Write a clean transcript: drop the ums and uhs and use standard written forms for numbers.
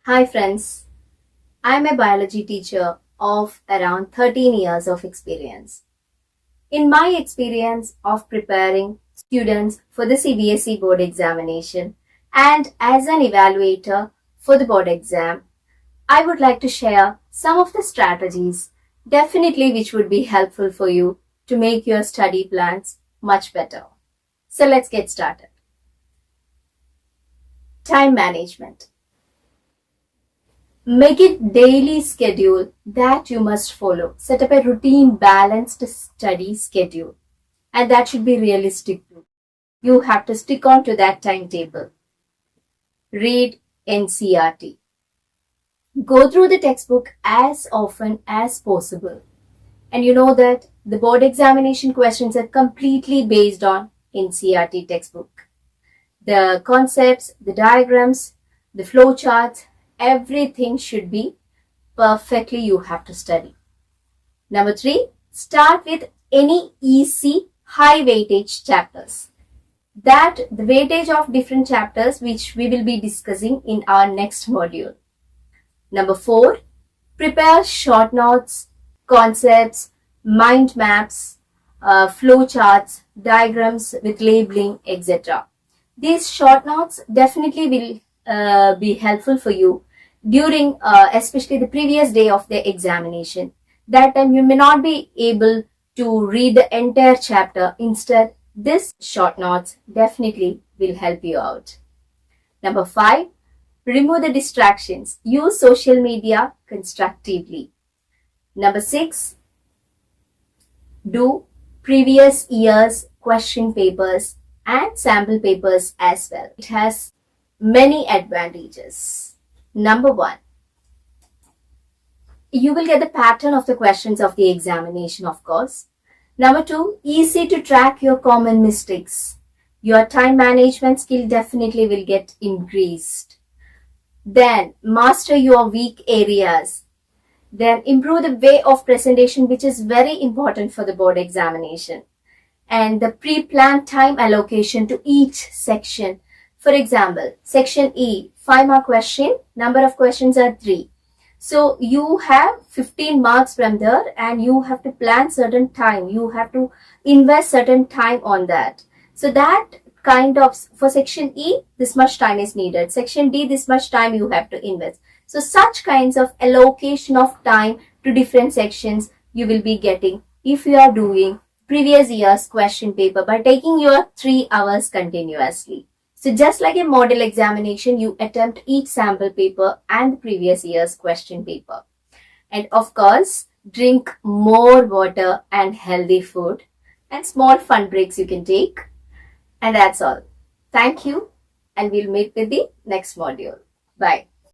Hi friends, I am a biology teacher of around 13 years of experience. In my experience of preparing students for the CBSE board examination and as an evaluator for the board exam, I would like to share some of the strategies definitely which would be helpful for you to make your study plans much better. So let's get started. Time management. Make it daily schedule that you must follow. Set up a routine, balanced study schedule. And that should be realistic too. You have to stick on to that timetable. Read NCERT. Go through the textbook as often as possible. And you know that the board examination questions are completely based on NCERT textbook. The concepts, the diagrams, the flow charts, everything should be perfectly you have to study. Number 3, start with any easy high weightage chapters. That the weightage of different chapters which we will be discussing in our next module. Number 4, prepare short notes, concepts, mind maps, flow charts, diagrams with labeling, etc. These short notes definitely will be helpful for you during especially the previous day of the examination. That time you may not be able to read the entire chapter. Instead, this short notes definitely will help you out. Number 5, remove the distractions. Use social media constructively. Number 6, do previous year's question papers and sample papers as well. It has many advantages. Number 1, you will get the pattern of the questions of the examination, of course. Number 2, easy to track your common mistakes. Your time management skill definitely will get increased. Then master your weak areas. Then improve the way of presentation, which is very important for the board examination. And the pre-planned time allocation to each section. For example, section E, 5-mark question, number of questions are 3. So you have 15 marks from there and you have to plan certain time. You have to invest certain time on that. So that kind of, for section E, this much time is needed. Section D, this much time you have to invest. So such kinds of allocation of time to different sections you will be getting if you are doing previous year's question paper by taking your 3 hours continuously. So just like a model examination, you attempt each sample paper and the previous year's question paper. And of course, drink more water and healthy food and small fun breaks you can take. And that's all. Thank you and we'll meet with the next module. Bye.